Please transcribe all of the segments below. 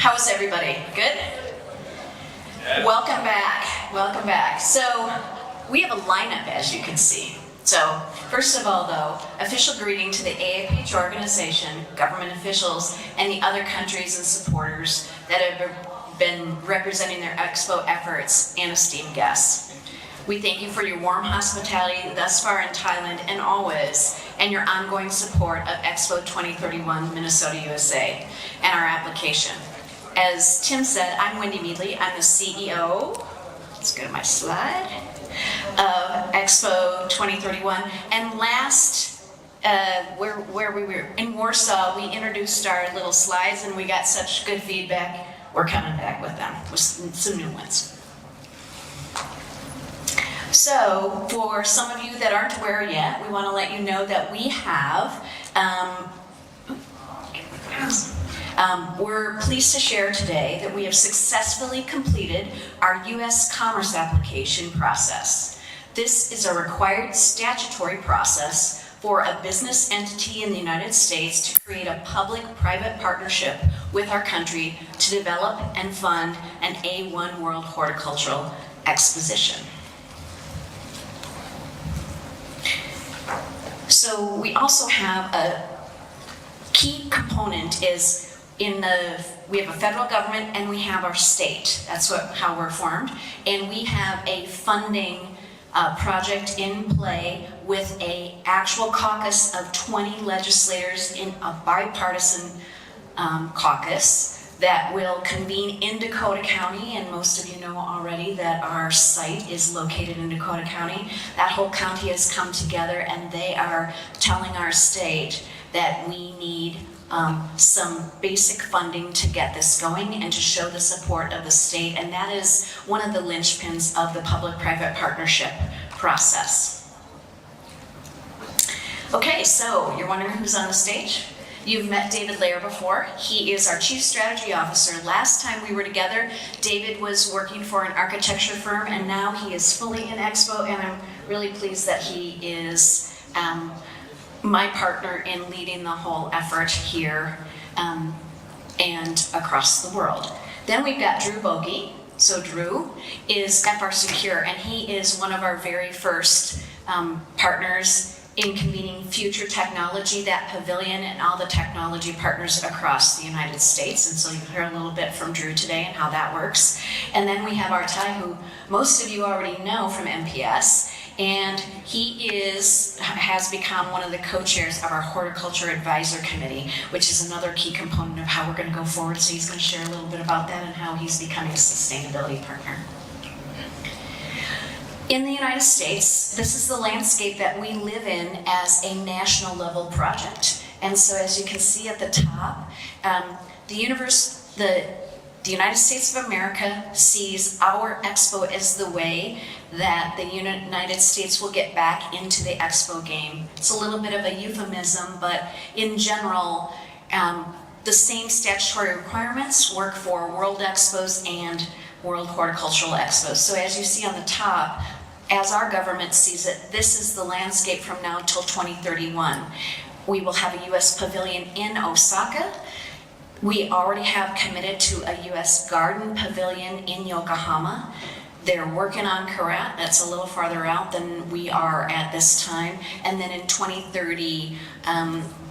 How's everybody? Good? Yeah. Welcome back. Welcome back. So we have a lineup, as you can see. So first of all, though, official greeting to the AIPH organization, government officials, and the other countries and supporters that have been representing their Expo efforts, and esteemed guests. We thank you for your warm hospitality thus far in Thailand and always, and your ongoing support of Expo 2031 Minnesota, USA, and our application. As Tim said, I'm Wendy Meadley. I'm the CEO, let's go to my slide, of Expo 2031. And last, where we were in Warsaw, we introduced our little slides and we got such good feedback. We're coming back with them, with some new ones. So, for some of you that aren't aware yet, we want to let you know that we have, we're pleased to share today that we have successfully completed our U.S. Commerce application process. This is a required statutory process for a business entity in the United States to create a public-private partnership with our country to develop and fund an A1 World Horticultural Exposition. So we also have a key component is we have a federal government and we have our state. That's how we're formed. And we have a funding project in play with a actual caucus of 20 legislators in a bipartisan caucus that will convene in Dakota County, and most of you know already that our site is located in Dakota County. That whole county has come together and they are telling our state that we need some basic funding to get this going and to show the support of the state, and that is one of the linchpins of the public-private partnership process. Okay, so you're wondering who's on the stage? You've met David Lair before. He is our Chief Strategy Officer. Last time we were together, David was working for an architecture firm, and now he is fully in Expo, and I'm really pleased that he is my partner in leading the whole effort here and across the world. Then we've got Drew Bogey. So Drew is FR Secure, and he is one of our very first partners in convening future technology, that pavilion, and all the technology partners across the United States. And so you'll hear a little bit from Drew today and how that works. And then we have Artai, who most of you already know from MPS, and he has become one of the co-chairs of our Horticulture Advisor Committee, which is another key component of how we're going to go forward. So he's going to share a little bit about that and how he's becoming a sustainability partner. In the United States, this is the landscape that we live in as a national level project. And so as you can see at the top, the United States of America sees our Expo as the way that the United States will get back into the Expo game. It's a little bit of a euphemism, but in general, the same statutory requirements work for World Expos and World Horticultural Expos. So as you see on the top, as our government sees it, this is the landscape from now till 2031. We will have a U.S. pavilion in Osaka. We already have committed to a U.S. garden pavilion in Yokohama. They're working on Korat. That's a little farther out than we are at this time. And then in 2030,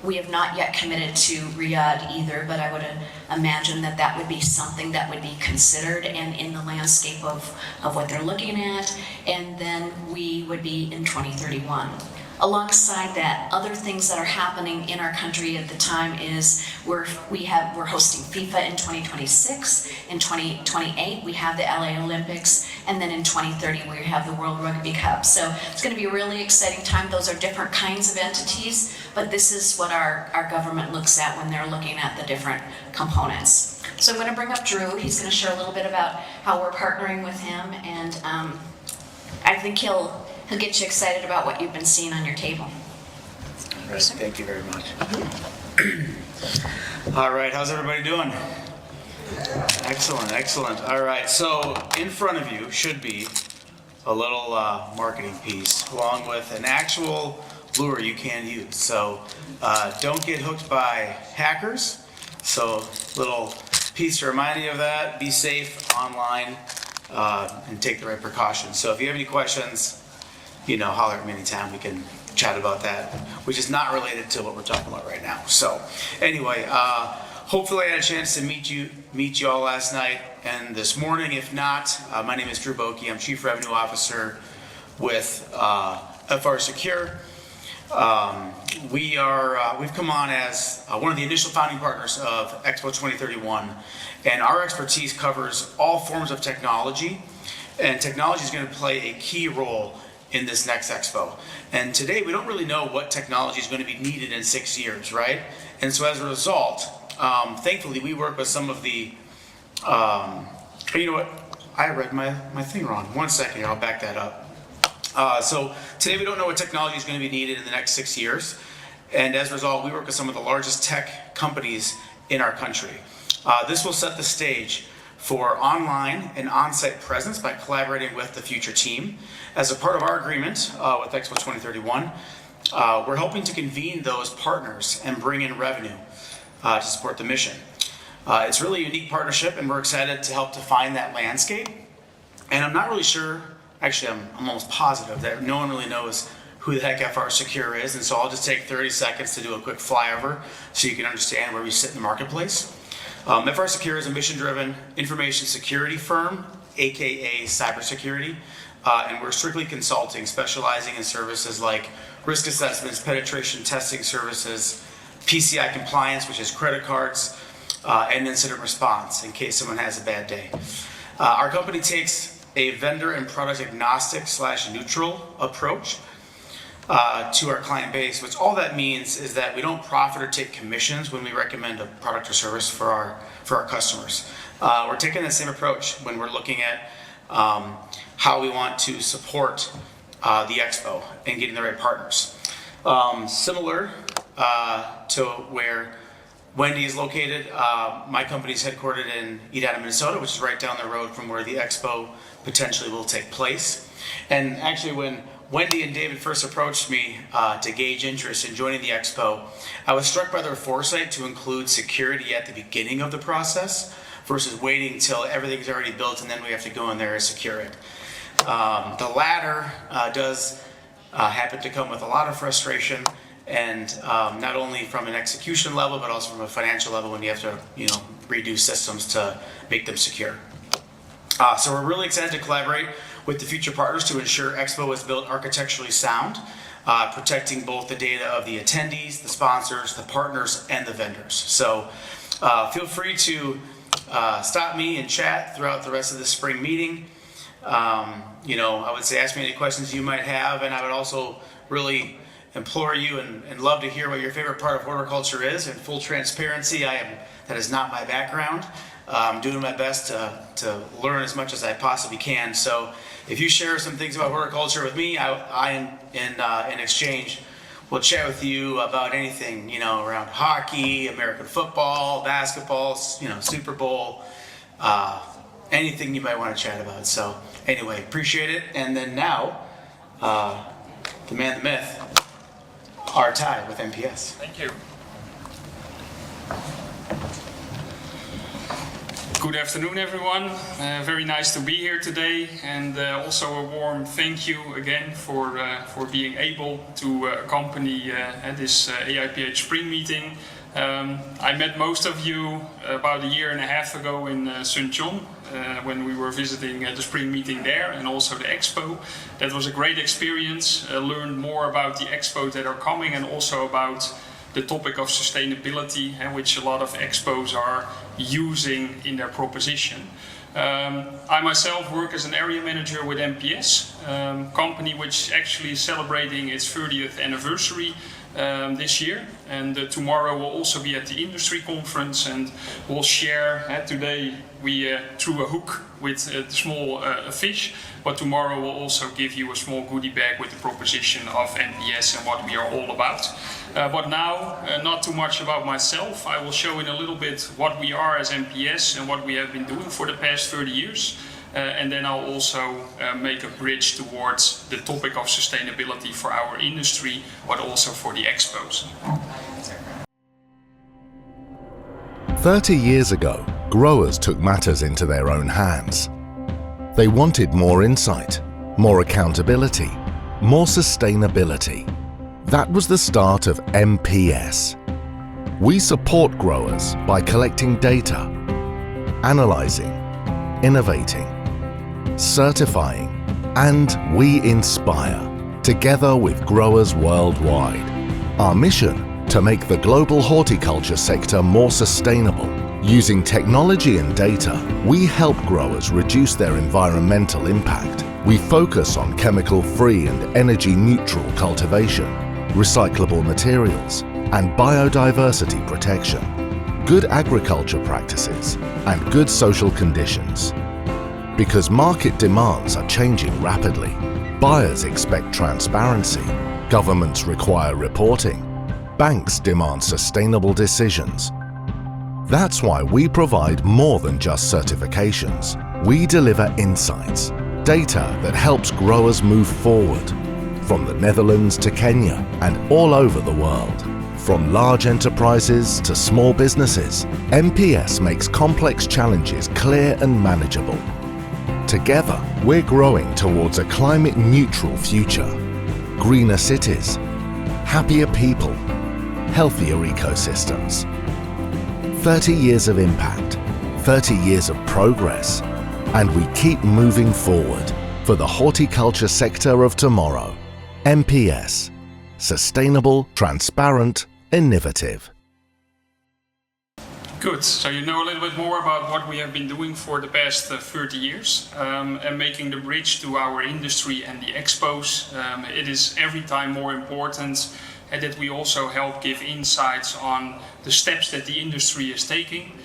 we have not yet committed to Riyadh either, but I would imagine that that would be something that would be considered and in the landscape of what they're looking at. And then we would be in 2031. Alongside that, other things that are happening in our country at the time is we're hosting FIFA in 2026. In 2028, we have the LA Olympics, and then in 2030, we have the World Rugby Cup. So it's going to be a really exciting time. Those are different kinds of entities, but this is what our government looks at when they're looking at the different components. So I'm going to bring up Drew. He's going to share a little bit about how we're partnering with him, and I think he'll get you excited about what you've been seeing on your table. All right, thank you very much. All right, how's everybody doing? Excellent, excellent. All right, so in front of you should be a little marketing piece along with an actual lure you can use. So don't get hooked by hackers. So little piece to remind you of that. Be safe online and take the right precautions. So if you have any questions, holler at me anytime. We can chat about that, which is not related to what we're talking about right now. So anyway, hopefully I had a chance to meet you all last night and this morning. If not, my name is Drew Boki. I'm Chief Revenue Officer with FR Secure. We've come on as one of the initial founding partners of Expo 2031, and our expertise covers all forms of technology, and technology is going to play a key role in this next Expo. And today we don't really know what technology is going to be needed in 6 years, right? And so as a result, thankfully we work with some of the, you know what, I read my thing wrong. 1 second here, I'll back that up. So today we don't know what technology is going to be needed in the next 6 years. And as a result, we work with some of the largest tech companies in our country. This will set the stage for online and on-site presence by collaborating with the future team. As a part of our agreement with Expo 2031, we're helping to convene those partners and bring in revenue to support the mission. It's really a unique partnership, and we're excited to help define that landscape. And I'm not really sure, actually I'm almost positive that no one really knows who the heck FR Secure is, and so I'll just take 30 seconds to do a quick flyover so you can understand where we sit in the marketplace. FR Secure is a mission-driven information security firm, aka cybersecurity, and we're strictly consulting, specializing in services like risk assessments, penetration testing services, PCI compliance, which is credit cards, and incident response in case someone has a bad day. Our company takes a vendor and product agnostic / neutral approach to our client base, which all that means is that we don't profit or take commissions when we recommend a product or service for our customers. We're taking the same approach when we're looking at how we want to support the Expo and getting the right partners. Similar to where Wendy is located, my company is headquartered in Edina, Minnesota, which is right down the road from where the Expo potentially will take place. And actually, when Wendy and David first approached me to gauge interest in joining the Expo, I was struck by their foresight to include security at the beginning of the process versus waiting till everything's already built and then we have to go in there and secure it. The latter does happen to come with a lot of frustration, and not only from an execution level but also from a financial level when you have to redo systems to make them secure. So we're really excited to collaborate with the future partners to ensure Expo is built architecturally sound, protecting both the data of the attendees, the sponsors, the partners, and the vendors. So feel free to stop me and chat throughout the rest of the spring meeting. I would say ask me any questions you might have, and I would also really implore you and love to hear what your favorite part of horticulture is. In full transparency, that is not my background. I'm doing my best to learn as much as I possibly can. So if you share some things about horticulture with me, I in exchange will chat with you about anything, around hockey, American football, basketball, Super Bowl, anything you might want to chat about. So anyway, appreciate it. And then now, the man, the myth, our Thai with MPS. Thank you. Good afternoon, everyone. Very nice to be here today, and also a warm thank you again for being able to accompany this AIPH Spring Meeting. I met most of you about 1.5 years ago in Suncheon when we were visiting the Spring Meeting there and also the Expo. That was a great experience. Learned more about the expos that are coming and also about the topic of sustainability, which a lot of expos are using in their proposition. I myself work as an area manager with MPS, company which actually is celebrating its 30th anniversary this year, and tomorrow we'll also be at the industry conference, and we'll share. Today we threw a hook with a small fish, but tomorrow we'll also give you a small goodie bag with the proposition of MPS and what we are all about. But now, not too much about myself. I will show in a little bit what we are as MPS and what we have been doing for the past 30 years. And then I'll also make a bridge towards the topic of sustainability for our industry, but also for the expos. 30 years ago, growers took matters into their own hands. They wanted more insight, more accountability, more sustainability. That was the start of MPS. We support growers by collecting data, analyzing, innovating, certifying, and we inspire, together with growers worldwide. Our mission: to make the global horticulture sector more sustainable. Using technology and data, we help growers reduce their environmental impact. We focus on chemical-free and energy-neutral cultivation, recyclable materials, and biodiversity protection, good agriculture practices, and good social conditions. Because market demands are changing rapidly, buyers expect transparency, governments require reporting, banks demand sustainable decisions. That's why we provide more than just certifications. We deliver insights, data that helps growers move forward, from the Netherlands to Kenya and all over the world. From large enterprises to small businesses, MPS makes complex challenges clear and manageable. Together, we're growing towards a climate-neutral future, greener cities, happier people, healthier ecosystems. 30 years of impact, 30 years of progress, and we keep moving forward for the horticulture sector of tomorrow. MPS. Sustainable, transparent, innovative. Good. So you know a little bit more about what we have been doing for the past 30 years and making the bridge to our industry and the expos. It is every time more important that we also help give insights on the steps that the industry is taking,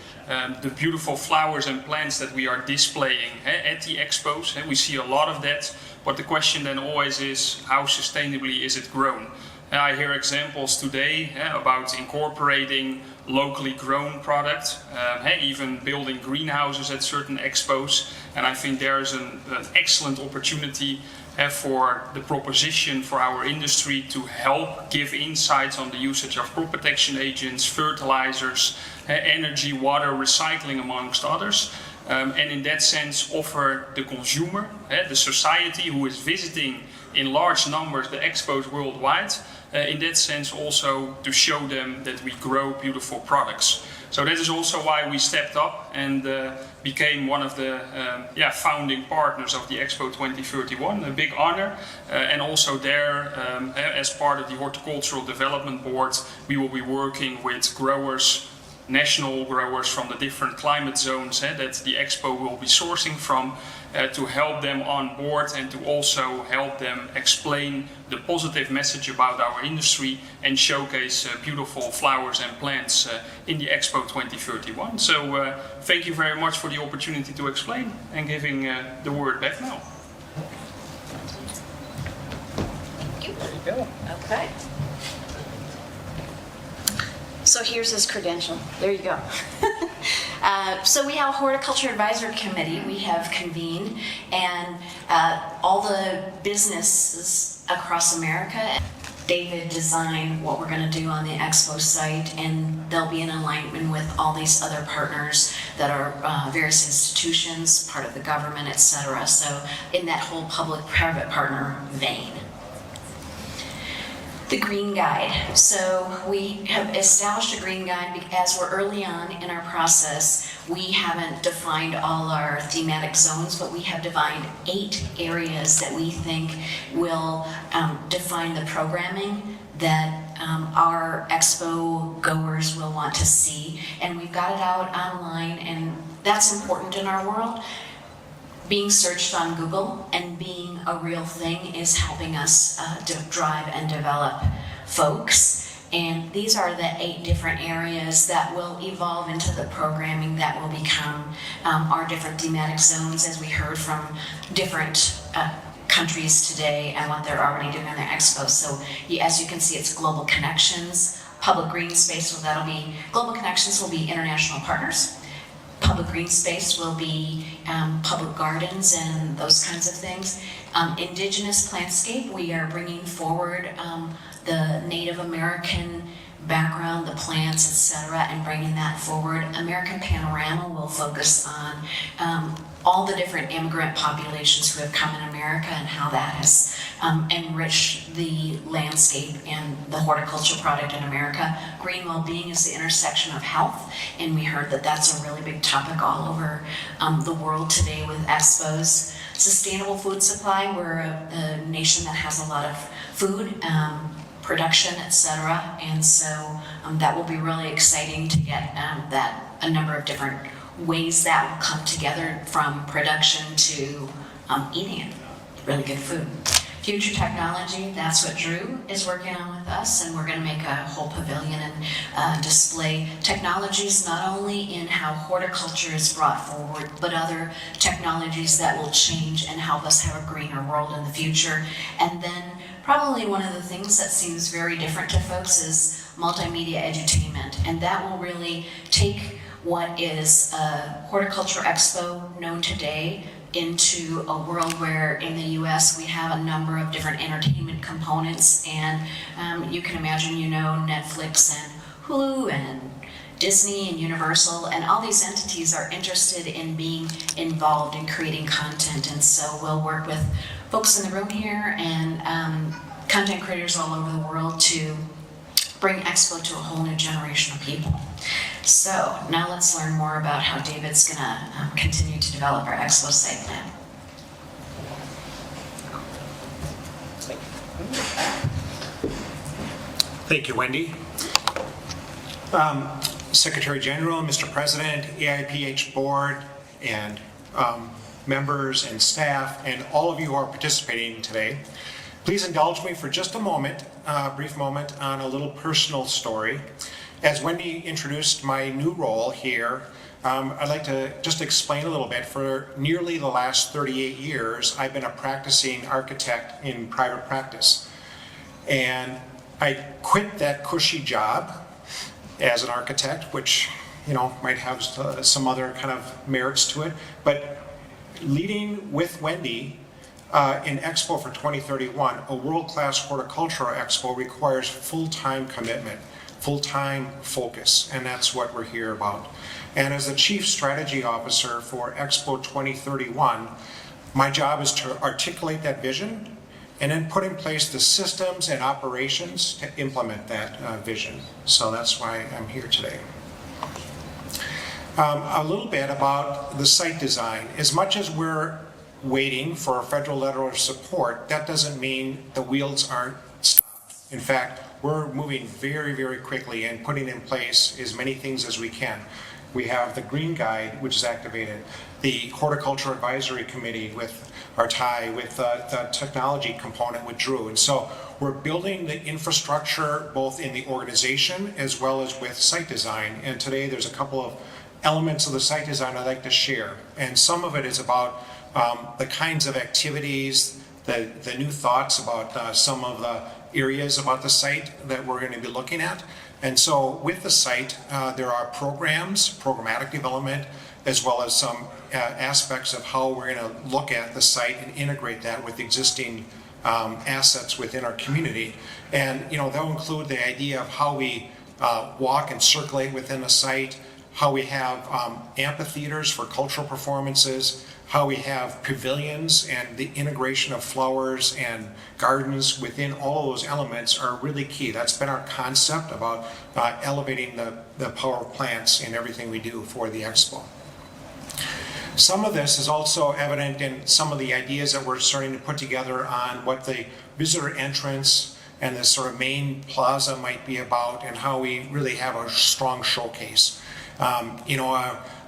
the beautiful flowers and plants that we are displaying at the expos. We see a lot of that, but the question then always is, how sustainably is it grown? I hear examples today about incorporating locally grown product, even building greenhouses at certain expos, and I think there is an excellent opportunity for the proposition for our industry to help give insights on the usage of crop protection agents, fertilizers, energy, water, recycling, amongst others. And in that sense offer the consumer, the society who is visiting in large numbers the expos worldwide, in that sense also to show them that we grow beautiful products. So that is also why we stepped up and became one of the founding partners of the Expo 2031, a big honor. And also there, as part of the Horticultural Development Board, we will be working with growers, national growers from the different climate zones that the Expo will be sourcing from, to help them on board and to also help them explain the positive message about our industry and showcase beautiful flowers and plants in the Expo 2031. So thank you very much for the opportunity to explain and giving the word back now. Thank you. There you go. Okay. So here's his credential. There you go. So we have a Horticulture Advisory Committee we have convened, and all the businesses across America. David designed what we're going to do on the Expo site, and they'll be in alignment with all these other partners that are various institutions, part of the government, etc. So in that whole public-private partner vein. The Green Guide. So we have established a Green Guide as we're early on in our process. We haven't defined all our thematic zones, but we have defined 8 areas that we think will define the programming that our expo goers will want to see. And we've got it out online, and that's important in our world. Being searched on Google and being a real thing is helping us drive and develop folks. And these are the 8 different areas that will evolve into the programming that will become our different thematic zones, as we heard from different countries today and what they're already doing on their expos. So as you can see, it's global connections, public green space, so that'll be, global connections will be international partners. Public green space will be public gardens and those kinds of things. Indigenous plantscape, we are bringing forward the Native American background, the plants, etc., and bringing that forward. American Panorama will focus on all the different immigrant populations who have come in America and how that has enriched the landscape and the horticulture product in America. Green well-being is the intersection of health, and we heard that that's a really big topic all over the world today with expos. Sustainable food supply, we're a nation that has a lot of food production, etc., and so that will be really exciting to get a number of different ways that will come together from production to eating it. Really good food. Future technology, that's what Drew is working on with us, and we're going to make a whole pavilion and display technologies not only in how horticulture is brought forward, but other technologies that will change and help us have a greener world in the future. And then probably one of the things that seems very different to folks is multimedia edutainment, and that will really take what is a horticulture expo known today into a world where in the US we have a number of different entertainment components, and you can imagine, Netflix and Hulu and Disney and Universal, and all these entities are interested in being involved in creating content, and so we'll work with folks in the room here and content creators all over the world to bring Expo to a whole new generation of people. So now let's learn more about how David's going to continue to develop our Expo site plan. Thank you, Wendy. Secretary General, Mr. President, AIPH Board, and members and staff, and all of you who are participating today, please indulge me for just a moment, a brief moment, on a little personal story. As Wendy introduced my new role here, I'd like to just explain a little bit. For nearly the last 38 years, I've been a practicing architect in private practice. And I quit that cushy job as an architect, which, might have some other kind of merits to it. But leading with Wendy in Expo for 2031, a world-class horticultural expo requires full-time commitment, full-time focus, and that's what we're here about. And as the Chief Strategy Officer for Expo 2031, my job is to articulate that vision and then put in place the systems and operations to implement that vision. So that's why I'm here today. A little bit about the site design. As much as we're waiting for a federal letter of support, that doesn't mean the wheels aren't stopped. In fact, we're moving very, very quickly and putting in place as many things as we can. We have the Green Guide, which is activated, the Horticulture Advisory Committee with our tie, with the technology component with Drew. And so we're building the infrastructure both in the organization as well as with site design. And today there's a couple of elements of the site design I'd like to share. And some of it is about the kinds of activities, the new thoughts about some of the areas about the site that we're going to be looking at. And so with the site, there are programs, programmatic development, as well as some aspects of how we're going to look at the site and integrate that with existing assets within our community. And they'll include the idea of how we walk and circulate within the site, how we have amphitheaters for cultural performances, how we have pavilions, and the integration of flowers and gardens within all of those elements are really key. That's been our concept about elevating the power of plants in everything we do for the Expo. Some of this is also evident in some of the ideas that we're starting to put together on what the visitor entrance and the sort of main plaza might be about, and how we really have a strong showcase.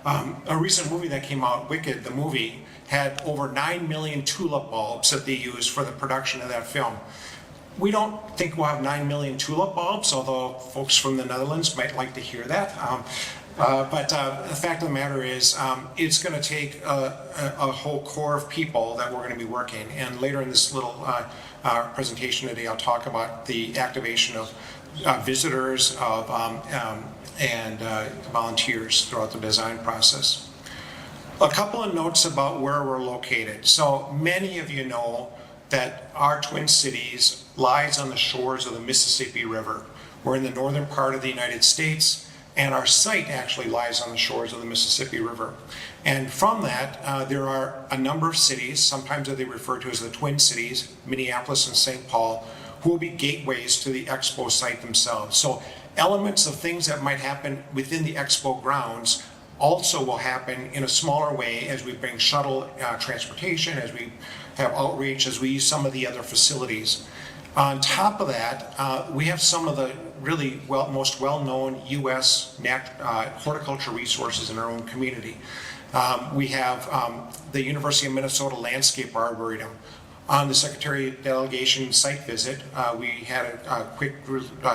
A recent movie that came out, Wicked, the movie, had over 9 million tulip bulbs that they used for the production of that film. We don't think we'll have 9 million tulip bulbs, although folks from the Netherlands might like to hear that. But the fact of the matter is, it's going to take a whole core of people that we're going to be working. And later in this little presentation today, I'll talk about the activation of visitors, and volunteers throughout the design process. A couple of notes about where we're located. So many of you know that our Twin Cities lies on the shores of the Mississippi River. We're in the northern part of the United States, and our site actually lies on the shores of the Mississippi River. And from that, there are a number of cities, sometimes they refer to as the Twin Cities, Minneapolis and St. Paul, who will be gateways to the Expo site themselves. So elements of things that might happen within the Expo grounds also will happen in a smaller way as we bring shuttle transportation, as we have outreach, as we use some of the other facilities. On top of that, we have some of the really most well-known U.S. horticulture resources in our own community. We have the University of Minnesota Landscape Arboretum. On the Secretary delegation site visit, we had a quick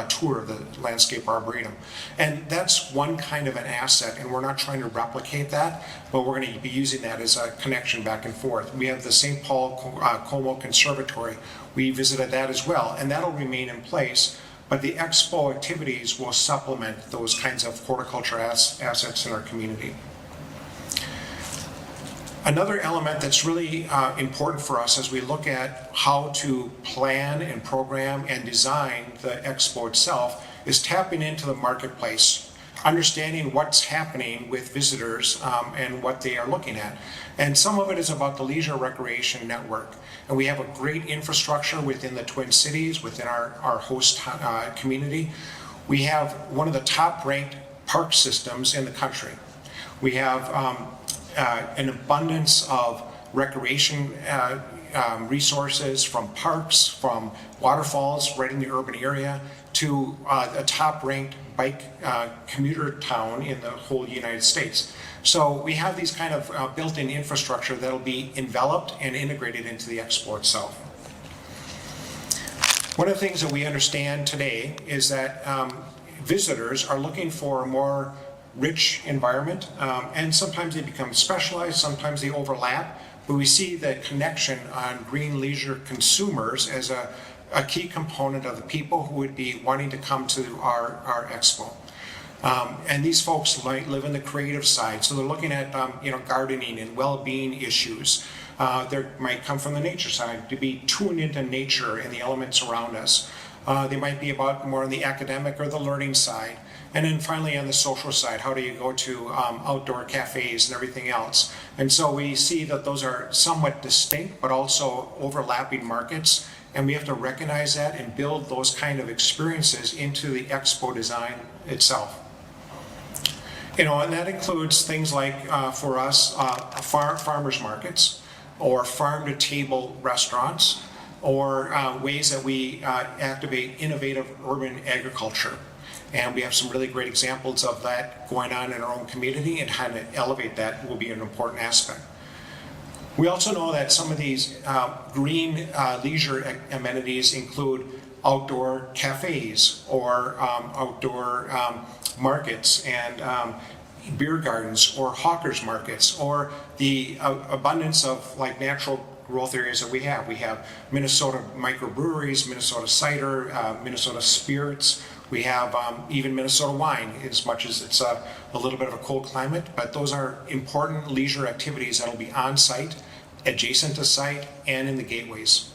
tour of the Landscape Arboretum. And that's one kind of an asset, and we're not trying to replicate that, but we're going to be using that as a connection back and forth. We have the St. Paul Como Conservatory. We visited that as well, and that'll remain in place, but the Expo activities will supplement those kinds of horticulture assets in our community. Another element that's really important for us as we look at how to plan and program and design the Expo itself is tapping into the marketplace, understanding what's happening with visitors and what they are looking at. And some of it is about the leisure recreation network. And we have a great infrastructure within the Twin Cities, within our host community. We have one of the top ranked park systems in the country. We have an abundance of recreation resources, from parks, from waterfalls right in the urban area, to a top-ranked bike commuter town in the whole United States. So we have these kind of built-in infrastructure that'll be enveloped and integrated into the Expo itself. One of the things that we understand today is that visitors are looking for a more rich environment, and sometimes they become specialized, sometimes they overlap, but we see the connection on green leisure consumers as a key component of the people who would be wanting to come to our Expo. And these folks might live in the creative side, so they're looking at gardening and well-being issues. They might come from the nature side, to be tuned into nature and the elements around us. They might be about more on the academic or the learning side. And then finally on the social side, how do you go to outdoor cafes and everything else? And so we see that those are somewhat distinct, but also overlapping markets. And we have to recognize that and build those kind of experiences into the Expo design itself. And that includes things like, for us, farmers markets, or farm-to-table restaurants, or ways that we activate innovative urban agriculture. And we have some really great examples of that going on in our own community, and how to elevate that will be an important aspect. We also know that some of these green leisure amenities include outdoor cafes, or outdoor markets, and beer gardens, or hawkers markets, or the abundance of natural growth areas that we have. We have Minnesota microbreweries, Minnesota cider, Minnesota spirits. We have even Minnesota wine, as much as it's a little bit of a cold climate, but those are important leisure activities that will be on site, adjacent to site, and in the gateways.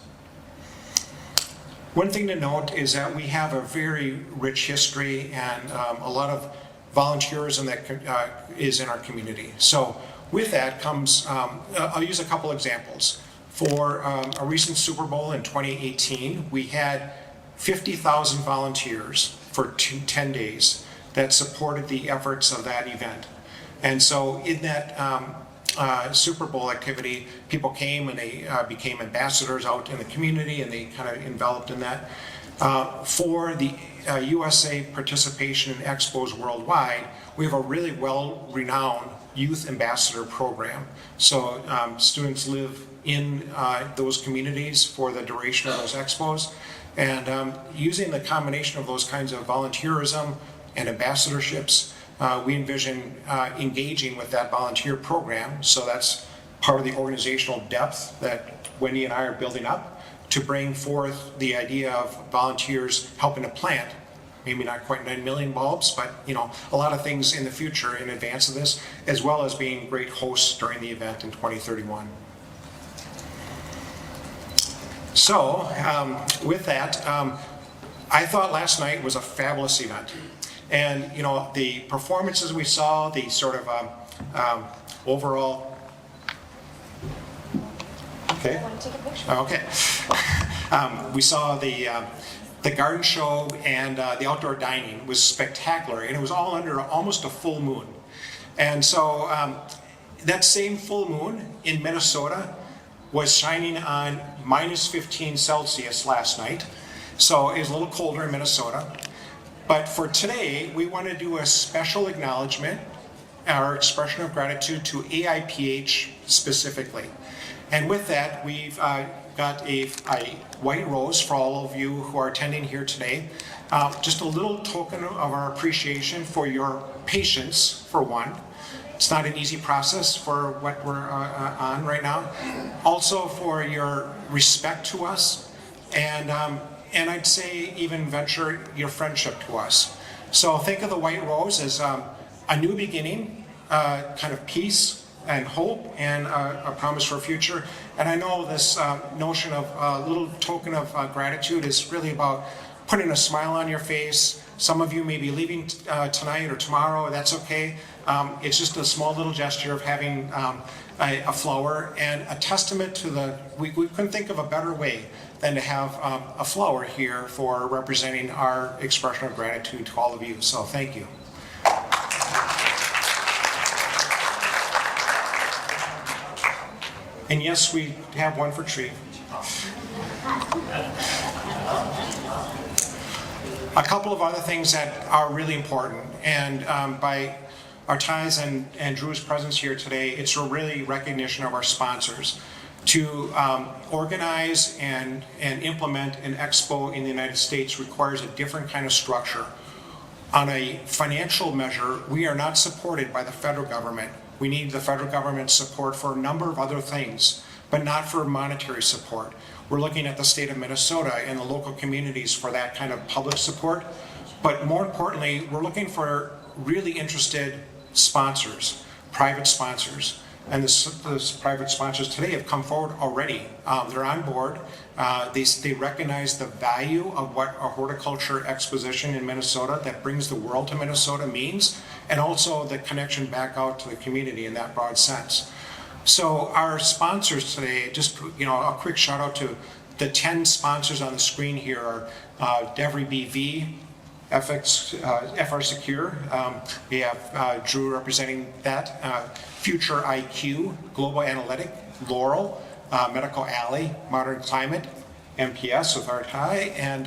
One thing to note is that we have a very rich history and a lot of volunteerism that is in our community. So with that comes, I'll use a couple examples. For a recent Super Bowl in 2018, we had 50,000 volunteers for 10 days that supported the efforts of that event. And so in that Super Bowl activity, people came and they became ambassadors out in the community, and they kind of enveloped in that. For the USA participation in Expos worldwide, we have a really well-renowned youth ambassador program. So students live in those communities for the duration of those Expos. And using the combination of those kinds of volunteerism and ambassadorships, we envision engaging with that volunteer program. So that's part of the organizational depth that Wendy and I are building up to bring forth the idea of volunteers helping to plant, maybe not quite 9 million bulbs, but a lot of things in the future in advance of this, as well as being great hosts during the event in 2031. So with that, I thought last night was a fabulous event. And, you know, the performances we saw, the sort of overall. Okay. I want to take a picture. Okay. We saw the garden show and the outdoor dining was spectacular, and it was all under almost a full moon. And so that same full moon in Minnesota was shining on minus 15 Celsius last night. So it was a little colder in Minnesota. But for today, we want to do a special acknowledgement, our expression of gratitude to AIPH specifically. And with that, we've got a white rose for all of you who are attending here today. Just a little token of our appreciation for your patience, for one. It's not an easy process for what we're on right now. Also for your respect to us, and I'd say even venture your friendship to us. So think of the white rose as a new beginning, kind of peace and hope and a promise for a future. And I know this notion of a little token of gratitude is really about putting a smile on your face. Some of you may be leaving tonight or tomorrow, that's okay. It's just a small little gesture of having a flower and a testament to we couldn't think of a better way than to have a flower here for representing our expression of gratitude to all of you. So thank you. And yes, we have one for Tree. A couple of other things that are really important, and by Artai's and Drew's presence here today, it's a really recognition of our sponsors. To organize and implement an expo in the United States requires a different kind of structure. On a financial measure, we are not supported by the federal government. We need the federal government's support for a number of other things, but not for monetary support. We're looking at the state of Minnesota and the local communities for that kind of public support. But more importantly, we're looking for really interested sponsors, private sponsors. And those private sponsors today have come forward already. They're on board. They recognize the value of what a horticulture exposition in Minnesota that brings the world to Minnesota means, and also the connection back out to the community in that broad sense. So our sponsors today, just a quick shout out to the 10 sponsors on the screen here are Devry BV, FR Secure, we have Drew representing that, Future IQ, Global Analytic, Laurel, Medical Alley, Modern Climate, MPS with Artai, and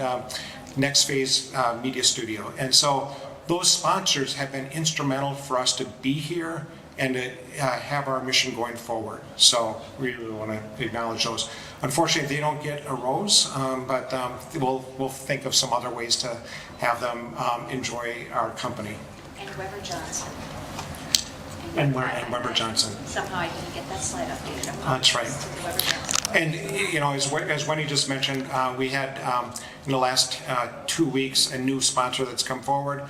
Next Phase Media Studio. And so those sponsors have been instrumental for us to be here and to have our mission going forward. So we really want to acknowledge those. Unfortunately, they don't get a rose, but we'll think of some other ways to have them enjoy our company. And Weber Johnson. And Weber Johnson. Somehow I didn't get that slide updated. That's right. Weber Johnson. And as Wendy just mentioned, we had in the last 2 weeks a new sponsor that's come forward,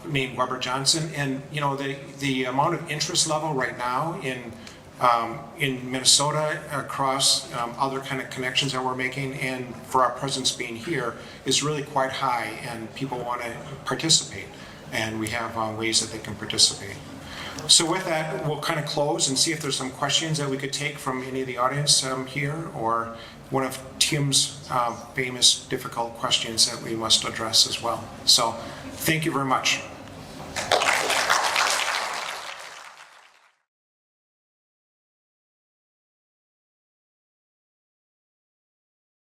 named Weber Johnson. And the amount of interest level right now in Minnesota across other kind of connections that we're making, and for our presence being here, is really quite high, and people want to participate, and we have ways that they can participate. So with that, we'll kind of close and see if there's some questions that we could take from any of the audience here, or one of Tim's famous difficult questions that we must address as well. So thank you very much.